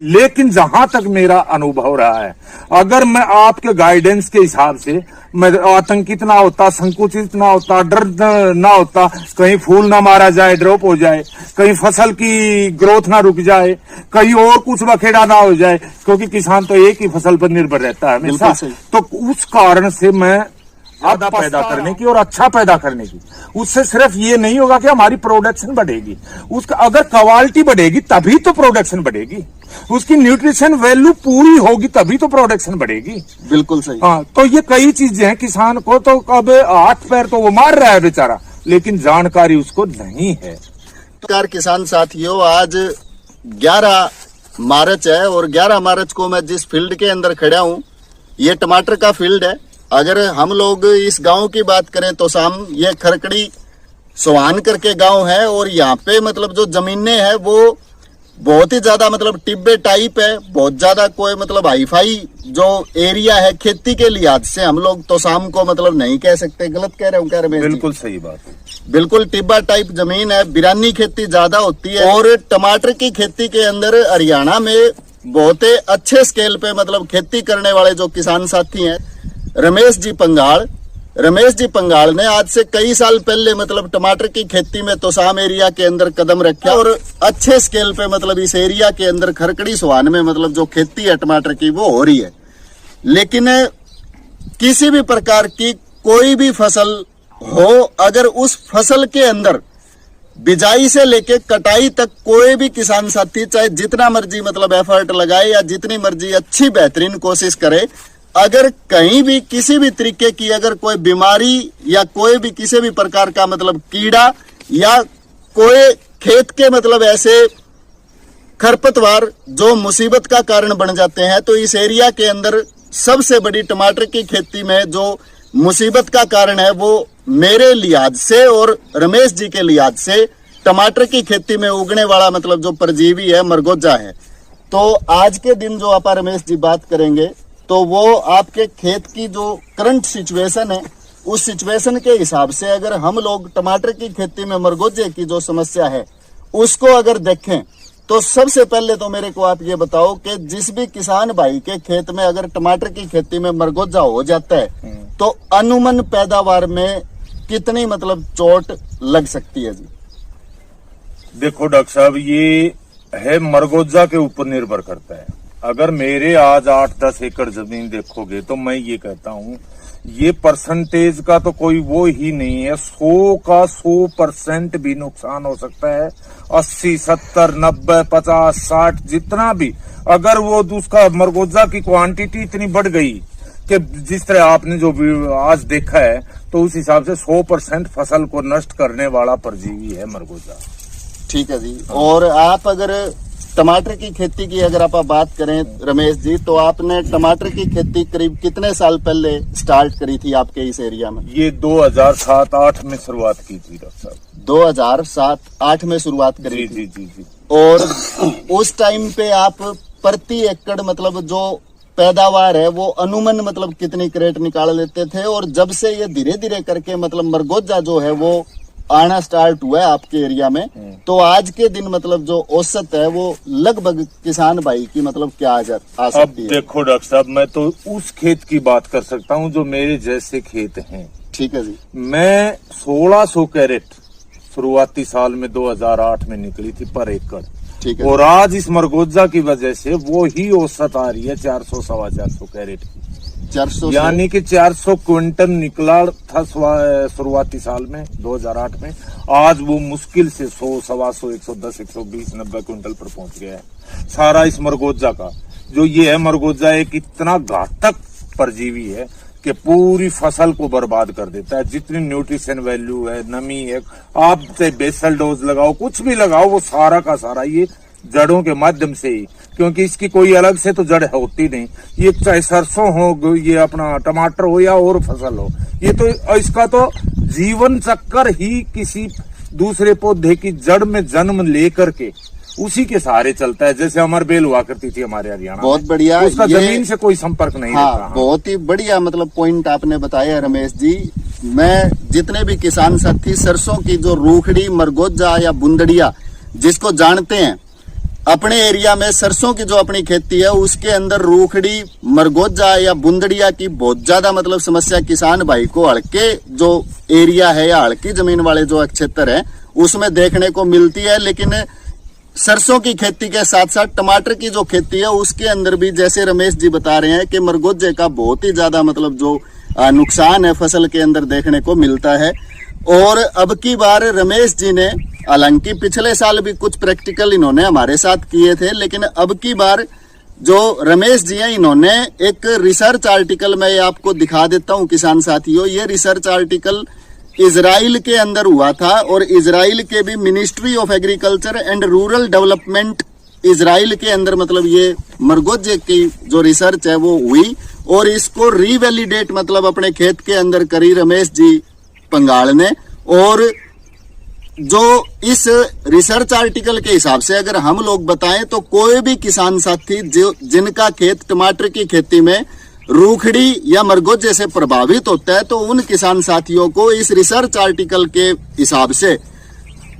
लेकिन जहां तक मेरा अनुभव रहा है, अगर मैं आपके गाइडेंस के हिसाब से मैं आतंकित ना होता, संकुचित ना होता, डर ना होता, कहीं फूल ना मारा जाए, ड्रॉप हो जाए, कहीं फसल की ग्रोथ ना रुक जाए, कहीं और कुछ बखेड़ा ना हो जाए, क्योंकि किसान तो एक ही फसल पर निर्भर रहता है हमेशा। तो उस कारण से मैं ज्यादा पैदा करने की और अच्छा पैदा करने की, उससे सिर्फ ये नहीं होगा कि हमारी प्रोडक्शन बढ़ेगी, उसका अगर क्वालिटी बढ़ेगी तभी तो प्रोडक्शन बढ़ेगी, उसकी न्यूट्रिशन वैल्यू पूरी होगी तभी तो प्रोडक्शन बढ़ेगी। बिल्कुल सही। हाँ, तो ये कई चीजें हैं, किसान को तो अब हाथ पैर तो वो मार रहा है बेचारा, लेकिन जानकारी उसको नहीं है। किसान साथियों, आज 11 मार्च है और 11 मार्च को मैं जिस फील्ड के अंदर खड़ा हूँ, ये टमाटर का फील्ड है। अगर हम लोग इस गांव की बात करें तो साम ये खरकड़ी सोहान करके गांव है और यहाँ पे मतलब जो जमीनें हैं वो बहुत ही ज्यादा मतलब टिब्बे टाइप है, बहुत ज्यादा कोई मतलब हाईफाई जो एरिया है खेती के लिहाज से हम लोग तो शाम को मतलब नहीं कह सकते। गलत कह रहे हूँ क्या रमेश? बिल्कुल सही बात है। बिल्कुल टिब्बा टाइप जमीन है, बिरानी खेती ज्यादा होती है और टमाटर की खेती के अंदर हरियाणा में बहुत ही अच्छे स्केल पे मतलब खेती करने वाले जो किसान साथी हैं, रमेश जी पंगाल ने आज से कई साल पहले मतलब टमाटर की खेती में तोसाम एरिया के अंदर कदम रखा और अच्छे स्केल पे मतलब इस एरिया के अंदर खरकड़ी सोहान में मतलब जो खेती है टमाटर की वो हो रही है। लेकिन किसी भी प्रकार की कोई भी फसल हो, अगर उस फसल के अंदर बिजाई से लेके कटाई तक कोई भी किसान साथी चाहे जितना मर्जी मतलब एफर्ट लगाए या जितनी मर्जी अच्छी बेहतरीन कोशिश करे, अगर कहीं भी किसी भी तरीके की अगर कोई बीमारी या कोई भी किसी भी प्रकार का मतलब कीड़ा या कोई खेत के मतलब ऐसे खरपतवार जो मुसीबत का कारण बन जाते हैं, तो इस एरिया के अंदर सबसे बड़ी टमाटर की खेती में जो मुसीबत का कारण है वो मेरे लिहाज से और रमेश जी के लिहाज से टमाटर की खेती में उगने वाला मतलब जो परजीवी है मरगोजा है। तो आज के दिन जो आप रमेश जी बात करेंगे तो वो आपके खेत की जो करंट सिचुएशन है उस सिचुएशन के हिसाब से अगर हम लोग टमाटर की खेती में मरगोजे की जो समस्या है उसको अगर देखें तो सबसे पहले तो मेरे को आप ये बताओ कि जिस भी किसान भाई के खेत में अगर टमाटर की खेती में मरगोजा हो जाता है तो अनुमान पैदावार में कितनी मतलब चोट लग सकती है जी? देखो डॉक्टर साहब, ये है मरगोजा के ऊपर निर्भर करता है। अगर मेरे आज 8-10 एकड़ जमीन देखोगे तो मैं ये कहता हूँ ये परसेंटेज का तो कोई वो ही नहीं है, 100 का 100% भी नुकसान हो सकता है। 80, 70, 90, 50, 60 जितना भी, अगर वो उसका मरगोजा की क्वांटिटी इतनी बढ़ गई कि जिस तरह आपने जो आज देखा है, तो उस हिसाब से 100% फसल को नष्ट करने वाला परजीवी है मरगोजा। ठीक है जी। और आप अगर टमाटर की खेती की अगर आप बात करें रमेश जी, तो आपने टमाटर की खेती करीब कितने साल पहले स्टार्ट करी थी आपके इस एरिया में? ये 2007-8 में शुरुआत की थी डॉक्टर साहब। 2007-8 में शुरुआत करी थी। जी। और उस टाइम पे आप प्रति एकड़ मतलब जो पैदावार है वो अनुमान मतलब कितनी क्रेट निकाल लेते थे? और जब से ये धीरे धीरे करके मतलब मरगोजा जो है वो आना स्टार्ट हुआ है आपके एरिया में, तो आज के दिन मतलब जो औसत है वो लगभग किसान भाई की मतलब क्या आ सकती है? देखो डॉक्टर साहब, मैं तो उस खेत की बात कर सकता हूँ जो मेरे जैसे खेत हैं। ठीक है जी। मैं 1600 कैरेट शुरुआती साल में 2008 में निकली थी पर एकड़। ठीक है। और आज इस मरगोजा की वजह से वो ही औसत आ रही है 400-450 कैरेट की। 400 यानी कि 400 क्विंटल निकला था शुरुआती साल में 2008 में। आज वो मुश्किल से 100, 125, 110, 120, 90 क्विंटल पर पहुंच गया है। सारा इस मरगोजा का जो ये है, मरगोजा एक इतना घातक परजीवी है कि पूरी फसल को बर्बाद कर देता है। जितनी न्यूट्रिशन वैल्यू है, नमी है, आप चाहे बेसल डोज लगाओ, कुछ भी लगाओ, वो सारा का सारा ये जड़ों के माध्यम से ही, क्योंकि इसकी कोई अलग से तो जड़ होती नहीं। ये चाहे सरसों हो, ये अपना टमाटर हो या और फसल हो, ये तो इसका तो जीवन चक्कर ही किसी दूसरे पौधे की जड़ में जन्म लेकर के उसी के सहारे चलता है। जैसे अमर बेल हुआ करती थी हमारे हरियाणा, बहुत बढ़िया, उसका जमीन से कोई संपर्क नहीं रहता। बहुत ही बढ़िया मतलब पॉइंट आपने बताया रमेश जी। मैं जितने भी किसान साथी सरसों की जो रूखड़ी, मरगोजा या बुंदड़िया जिसको जानते हैं, अपने एरिया में सरसों की जो अपनी खेती है उसके अंदर रूखड़ी, मरगोजा या बुंदड़िया की बहुत ज्यादा मतलब समस्या किसान भाई को हल्के जो एरिया है या हल्की जमीन वाले जो क्षेत्र है उसमें देखने को मिलती है। लेकिन सरसों की खेती के साथ साथ टमाटर की जो खेती है उसके अंदर भी जैसे रमेश जी बता रहे हैं कि मरगोजे का बहुत ही ज्यादा मतलब जो नुकसान है फसल के अंदर देखने को मिलता है। और अब की बार रमेश जी ने, हालांकि पिछले साल भी कुछ प्रैक्टिकल इन्होंने हमारे साथ किए थे, लेकिन अब की बार जो रमेश जी हैं इन्होंने एक रिसर्च आर्टिकल मैं आपको दिखा देता हूं किसान साथियों। ये रिसर्च आर्टिकल इजराइल के अंदर हुआ था और इजराइल के भी ministry of agriculture and rural development Israel के अंदर मतलब ये मरगोजे की जो रिसर्च है वो हुई और इसको रीवैलिडेट मतलब अपने खेत के अंदर करी रमेश जी पंगाल ने। और जो इस रिसर्च आर्टिकल के हिसाब से अगर हम लोग बताएं तो कोई भी किसान साथी जो जिनका खेत टमाटर की खेती में रूखड़ी या मरगोजे से प्रभावित होता है तो उन किसान साथियों को इस रिसर्च आर्टिकल के हिसाब से,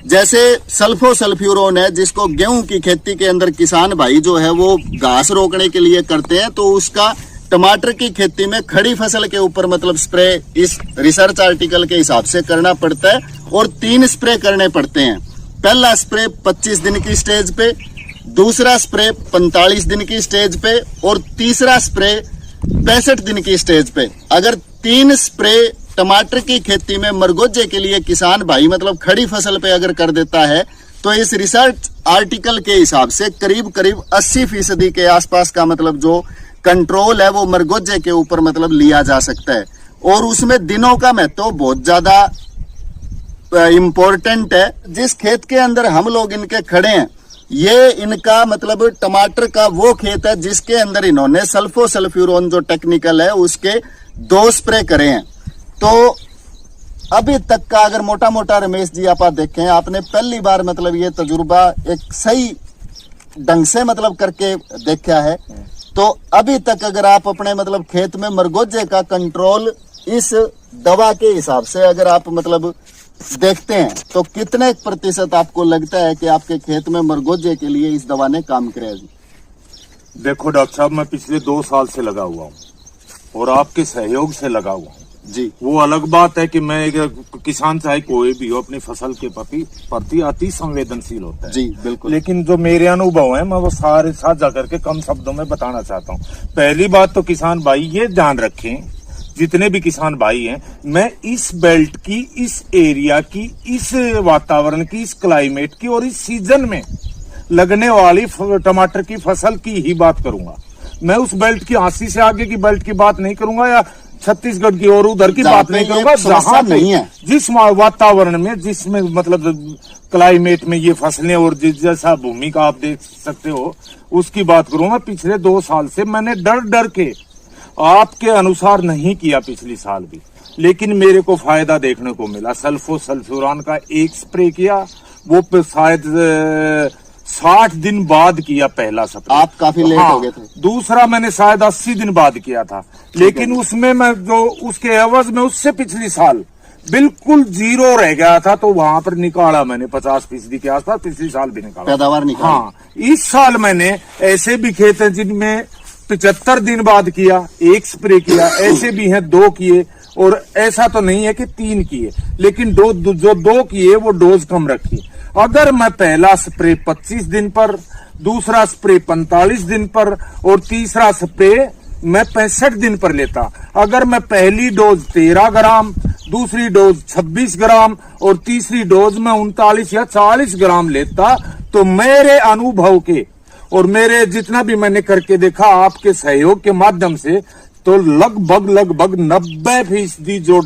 जैसे सल्फोसल्फ्यूरोन है जिसको गेहूं की खेती के अंदर किसान भाई जो है वो घास रोकने के लिए करते हैं, तो उसका टमाटर की खेती में खड़ी फसल के ऊपर मतलब स्प्रे इस रिसर्च आर्टिकल के हिसाब से करना पड़ता है और 3 स्प्रे करने पड़ते हैं। पहला स्प्रे 25 दिन की स्टेज पे, दूसरा स्प्रे 45 दिन की स्टेज पे और तीसरा स्प्रे 65 दिन की स्टेज पे। अगर 3 स्प्रे टमाटर की खेती में मरगोजे के लिए किसान भाई मतलब खड़ी फसल पे अगर कर देता है तो इस रिसर्च आर्टिकल के हिसाब से करीब 80% के आसपास का मतलब जो कंट्रोल है वो मरगोजे के ऊपर मतलब लिया जा सकता है। और उसमें दिनों का महत्व बहुत ज्यादा इम्पोर्टेंट है। जिस खेत के अंदर हम लोग इनके खड़े हैं ये इनका मतलब टमाटर का वो खेत है जिसके अंदर इन्होंने सल्फोसल्फ्यूरोन जो टेक्निकल है उसके 2 स्प्रे करे हैं। तो अभी तक का अगर मोटा मोटा रमेश जी आप देखें, आपने पहली बार मतलब ये तजुर्बा एक सही ढंग से मतलब करके देखा है, तो अभी तक अगर आप अपने मतलब खेत में मरगोजे का कंट्रोल इस दवा के हिसाब से अगर आप मतलब देखते हैं तो कितने % आपको लगता है कि आपके खेत में मरगोजे के लिए इस दवा ने काम किया है? देखो डॉक्टर साहब, मैं पिछले 2 साल से लगा हुआ हूँ और आपके सहयोग से लगा हुआ हूँ जी। वो अलग बात है कि मैं एक किसान चाहे कोई भी हो अपनी फसल के प्रति अति संवेदनशील होता है जी बिल्कुल। लेकिन जो मेरे अनुभव है मैं वो सारे साझा करके कम शब्दों में बताना चाहता हूँ। पहली बात तो किसान भाई ये ध्यान रखें, जितने भी किसान भाई हैं, मैं इस बेल्ट की, इस एरिया की, इस वातावरण की, इस क्लाइमेट की और इस सीजन में लगने वाली टमाटर की फसल की ही बात करूंगा। मैं उस बेल्ट की 80 से आगे की बेल्ट की बात नहीं करूंगा या छत्तीसगढ़ की और उधर की बात नहीं करूंगा। जहां नहीं है जिस वातावरण में, जिसमें मतलब क्लाइमेट में ये फसलें और जिस जैसा भूमि का आप देख सकते हो उसकी बात करूंगा। पिछले 2 साल से मैंने डर के आपके अनुसार नहीं किया पिछली साल भी, लेकिन मेरे को फायदा देखने को मिला। सल्फोसल्फ्यूरान का 1 स्प्रे किया, वो शायद 60 दिन बाद किया पहला स्प्रे। आप काफी लेट हो गए थे। दूसरा मैंने शायद 80 दिन बाद किया था, लेकिन उसमें मैं जो उसके एवज में उससे पिछली साल बिल्कुल 0 रह गया था, तो वहां पर निकाला मैंने 50% के आसपास, पिछली साल भी निकाला, पैदावार निकाला। हाँ, इस साल मैंने ऐसे भी खेत हैं जिनमें 75 दिन बाद किया, 1 स्प्रे किया, ऐसे भी हैं 2 किए, और ऐसा तो नहीं है कि 3 किए, लेकिन जो 2 किए वो डोज कम रखी। अगर मैं पहला स्प्रे 25 दिन पर, दूसरा स्प्रे 45 दिन पर और तीसरा स्प्रे मैं 65 दिन पर लेता, अगर मैं पहली डोज 13 ग्राम, दूसरी डोज 26 ग्राम और तीसरी डोज में 39 या 40 ग्राम लेता, तो मेरे अनुभव के और मेरे जितना भी मैंने करके देखा आपके सहयोग के माध्यम से, तो लगभग 90% जो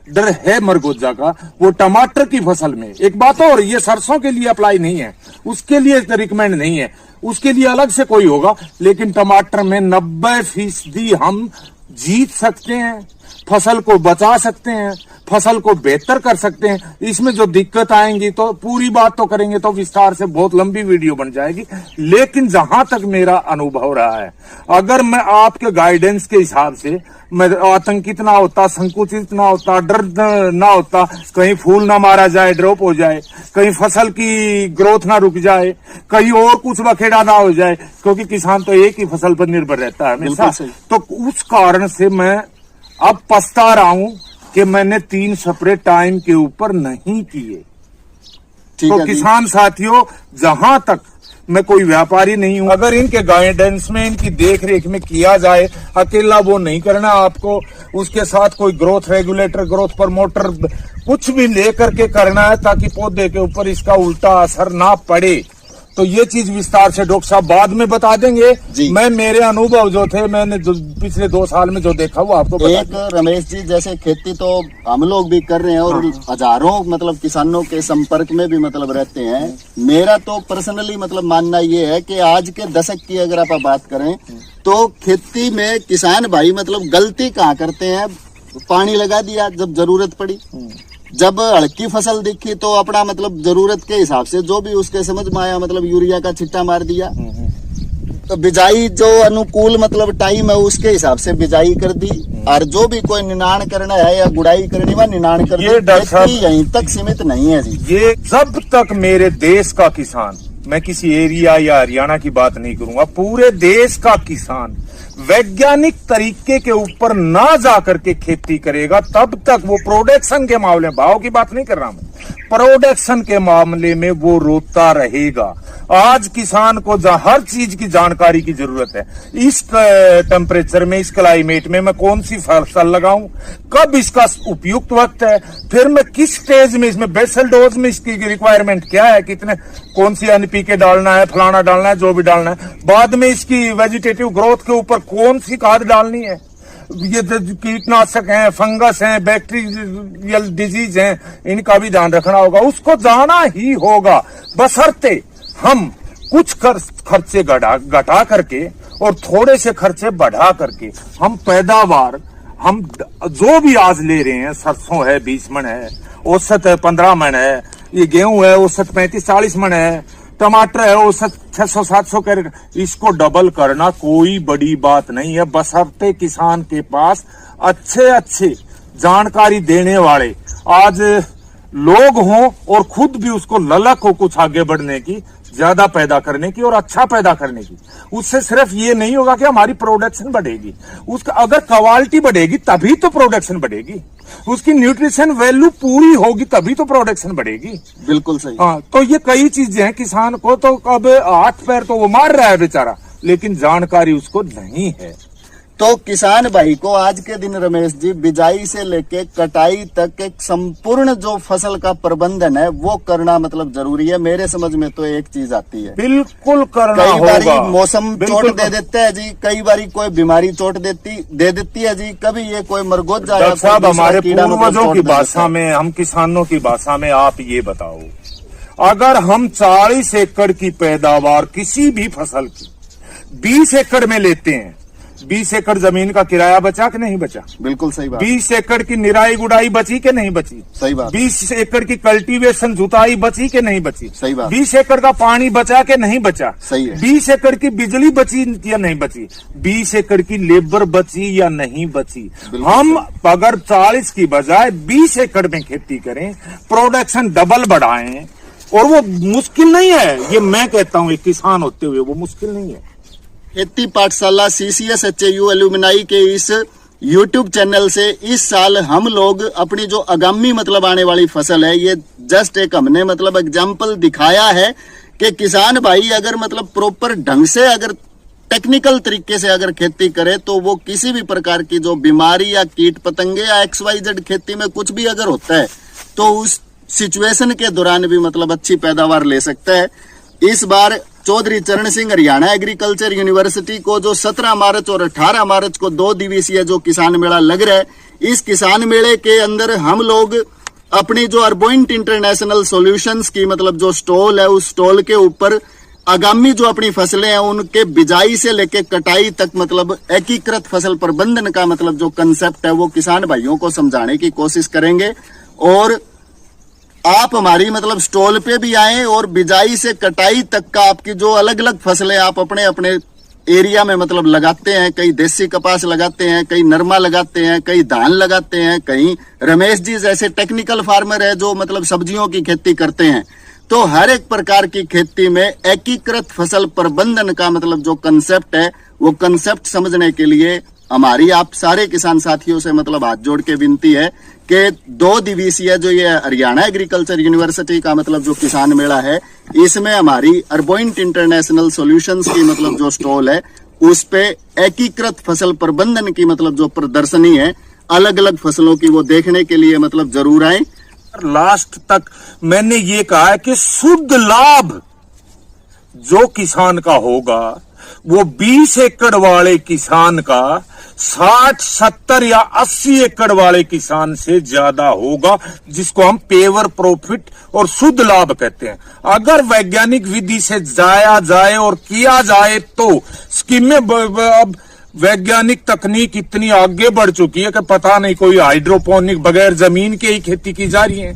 डर है मरगोजा का, वो टमाटर की फसल में। एक बात और, ये सरसों के लिए अप्लाई नहीं है, उसके लिए रिकमेंड नहीं है, उसके लिए अलग से कोई होगा, लेकिन टमाटर में 90% हम जीत सकते हैं, फसल को बचा सकते हैं, फसल को बेहतर कर सकते हैं। इसमें जो दिक्कत आएंगी तो पूरी बात तो करेंगे तो विस्तार से बहुत लंबी वीडियो बन जाएगी, लेकिन जहां तक मेरा अनुभव रहा है, अगर मैं आपके गाइडेंस के हिसाब से मैं आतंकित ना होता, संकुचित ना होता, डर ना होता, कहीं फूल ना मारा जाए, ड्रॉप हो जाए, कहीं फसल की ग्रोथ ना रुक जाए, कहीं और कुछ बखेड़ा ना हो जाए, क्योंकि किसान तो एक ही फसल पर निर्भर रहता है हमेशा। तो उस कारण से मैं अब पछता रहा हूं कि मैंने 3 स्प्रे टाइम के ऊपर नहीं किए। तो किसान साथियों, जहां तक मैं कोई व्यापारी नहीं हूं, अगर इनके गाइडेंस में, इनकी देख रेख में किया जाए, अकेला वो नहीं करना आपको, उसके साथ कोई ग्रोथ रेगुलेटर, ग्रोथ प्रमोटर कुछ भी लेकर के करना है, ताकि पौधे के ऊपर इसका उल्टा असर ना पड़े। तो ये चीज विस्तार से डॉक्टर साहब बाद में बता देंगे। मैं मेरे अनुभव जो थे, मैंने पिछले 2 साल में जो देखा वो आपको बता एक रमेश जी, जैसे खेती तो हम लोग भी कर रहे हैं और हजारों मतलब किसानों के संपर्क में भी मतलब रहते हैं। मेरा तो पर्सनली मतलब मानना ये है कि आज के दशक की अगर आप बात करें तो खेती में किसान भाई मतलब गलती कहाँ करते हैं, पानी लगा दिया जब जरूरत पड़ी, जब हल्की फसल दिखी तो अपना मतलब जरूरत के हिसाब से जो भी उसके समझ में आया मतलब यूरिया का छिट्टा मार दिया। तो बिजाई जो अनुकूल मतलब टाइम है उसके हिसाब से बिजाई कर दी, और जो भी कोई निनाण करना है या गुड़ाई करनी है निनाण कर दी। यहीं तक सीमित नहीं है जी। ये जब तक मेरे देश का किसान, मैं किसी एरिया या हरियाणा की बात नहीं करूंगा, पूरे देश का किसान वैज्ञानिक तरीके के ऊपर ना जा करके खेती करेगा, तब तक वो प्रोडक्शन के मामले में, भाव की बात नहीं कर रहा मैं, प्रोडक्शन के मामले में वो रोता रहेगा। आज किसान को हर चीज की जानकारी की जरूरत है। इस टेम्परेचर में, इस क्लाइमेट में मैं कौन सी फसल लगाऊं, कब इसका उपयुक्त वक्त है, फिर मैं किस स्टेज में, इसमें बेसल डोज में इसकी रिक्वायरमेंट क्या है, कितने, कौन सी एनपीके डालना है, फलाना डालना है, जो भी डालना है, बाद में इसकी वेजिटेटिव ग्रोथ के ऊपर कौन सी खाद डालनी है, ये कीटनाशक हैं, फंगस हैं, बैक्टीरियल डिजीज हैं, इनका भी ध्यान रखना होगा। उसको जाना ही होगा, बशर्ते हम कुछ खर्चे घटा करके और थोड़े से खर्चे बढ़ा करके हम पैदावार, हम जो भी आज ले रहे हैं, सरसों है 20 मन है, औसत है 15 मन है, ये गेहूं है औसत 35-40 मन है, टमाटर है औसत 600-700 कैरेट, इसको डबल करना कोई बड़ी बात नहीं है, बशर्ते किसान के पास अच्छे जानकारी देने वाले आज लोग हों और खुद भी उसको ललक हो कुछ आगे बढ़ने की, ज्यादा पैदा करने की और अच्छा पैदा करने की। उससे सिर्फ ये नहीं होगा कि हमारी प्रोडक्शन बढ़ेगी, उसका अगर क्वालिटी बढ़ेगी तभी तो प्रोडक्शन बढ़ेगी, उसकी न्यूट्रिशन वैल्यू पूरी होगी तभी तो प्रोडक्शन बढ़ेगी। बिल्कुल सही। हाँ, तो ये कई चीजें हैं, किसान को तो अब हाथ पैर तो वो मार रहा है बेचारा, लेकिन जानकारी उसको नहीं है। तो किसान भाई को आज के दिन रमेश जी बिजाई से लेके कटाई तक एक संपूर्ण जो फसल का प्रबंधन है वो करना मतलब जरूरी है। मेरे समझ में तो एक चीज आती है, बिल्कुल करना कई होगा। बारी मौसम चोट दे देते हैं जी, कई बारी कोई बीमारी चोट दे देती है जी, कभी ये कोई मरगोत जाएगा। साहब, हमारे पूर्वजों की भाषा में, हम किसानों की भाषा में आप ये बताओ, अगर हम 40 एकड़ की पैदावार किसी भी फसल की 20 एकड़ में लेते हैं, 20 एकड़ जमीन का किराया बचा कि नहीं बचा? बिल्कुल सही बात। 20 एकड़ की निराई गुड़ाई बची कि नहीं बची? सही बात। 20 एकड़ की कल्टीवेशन जुताई बची कि नहीं बची? सही बात। 20 एकड़ का पानी बचा कि नहीं बचा? सही है। 20 एकड़ की बिजली बची या नहीं बची? 20 एकड़ की लेबर बची या नहीं बची? हम अगर 40 की बजाय 20 एकड़ में खेती करें, प्रोडक्शन डबल बढ़ाएं, और वो मुश्किल नहीं है, ये मैं कहता हूं एक किसान होते हुए वो मुश्किल नहीं है। खेती पाठशाला CCS HAU एल्यूमिनाई के इस YouTube चैनल से इस साल हम लोग अपनी जो आगामी मतलब आने वाली फसल है, ये जस्ट एक हमने मतलब एग्जाम्पल दिखाया है कि किसान भाई अगर मतलब प्रॉपर ढंग से अगर टेक्निकल तरीके से अगर खेती करे तो वो किसी भी प्रकार की जो बीमारी या कीट पतंगे या XYZ खेती में कुछ भी अगर होता है तो उस सिचुएशन के दौरान भी मतलब अच्छी पैदावार ले सकता है। इस बार चौधरी चरण सिंह हरियाणा एग्रीकल्चर यूनिवर्सिटी को जो 17 मार्च और 18 मार्च को 2 दिवसीय जो किसान मेला लग रहा है, इस किसान मेले के अंदर हम लोग अपनी जो अर्बोइंट इंटरनेशनल सॉल्यूशंस की मतलब जो स्टॉल है, उस स्टॉल के ऊपर आगामी जो अपनी फसलें हैं उनके बिजाई से लेके कटाई तक मतलब एकीकृत फसल प्रबंधन का मतलब जो कंसेप्ट है वो किसान भाइयों को समझाने की कोशिश करेंगे। और आप हमारी मतलब स्टॉल पे भी आए और बिजाई से कटाई तक का आपकी जो अलग अलग फसलें आप अपने अपने एरिया में मतलब लगाते हैं, कई देसी कपास लगाते हैं, कई नरमा लगाते हैं, कई धान लगाते हैं, कई रमेश जी जैसे टेक्निकल फार्मर है जो मतलब सब्जियों की खेती करते हैं। तो हर एक प्रकार की खेती में एकीकृत फसल प्रबंधन का मतलब जो कंसेप्ट है वो कंसेप्ट समझने के लिए हमारी आप सारे किसान साथियों से मतलब हाथ जोड़ के विनती है कि 2 दिवसीय जो ये हरियाणा एग्रीकल्चर यूनिवर्सिटी का मतलब जो किसान मेला है, इसमें हमारी अर्बोइंट इंटरनेशनल सॉल्यूशंस की मतलब जो स्टॉल है उस पे एकीकृत फसल प्रबंधन की मतलब जो प्रदर्शनी है अलग अलग फसलों की वो देखने के लिए मतलब जरूर आए। लास्ट तक मैंने ये कहा है कि शुद्ध लाभ जो किसान का होगा वो 20 एकड़ वाले किसान का 60, 70 या 80 एकड़ वाले किसान से ज्यादा होगा, जिसको हम पेवर प्रॉफिट और शुद्ध लाभ कहते हैं। अगर वैज्ञानिक विधि से जाया जाए और किया जाए तो स्कीमें अब वैज्ञानिक तकनीक इतनी आगे बढ़ चुकी है कि पता नहीं, कोई हाइड्रोपोनिक बगैर जमीन के ही खेती की जा रही है,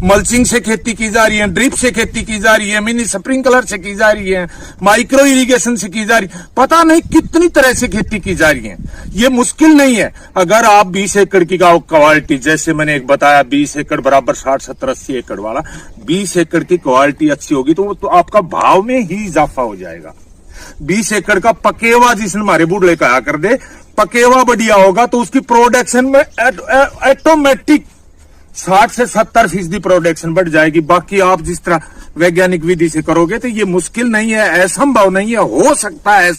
मल्चिंग से खेती की जा रही है, ड्रिप से खेती की जा रही है, मिनी स्प्रिंकलर से की जा रही है, माइक्रो इरिगेशन से की जा रही है, पता नहीं कितनी तरह से खेती की जा रही है। ये मुश्किल नहीं है। अगर आप 20 एकड़ की क्वालिटी, जैसे मैंने एक बताया 20 एकड़ बराबर 60, 70, 80 एकड़ वाला, 20 एकड़ की क्वालिटी अच्छी होगी तो आपका भाव में ही इजाफा हो जाएगा। 20 एकड़ का पकेवा, जिसने हमारे बूढ़े कहा कर दे, पकेवा बढ़िया होगा तो उसकी प्रोडक्शन में ऑटोमेटिक 60 से 70% प्रोडक्शन बढ़ जाएगी। बाकी आप जिस तरह वैज्ञानिक विधि से करोगे तो ये मुश्किल नहीं है, असंभव नहीं है, हो सकता है।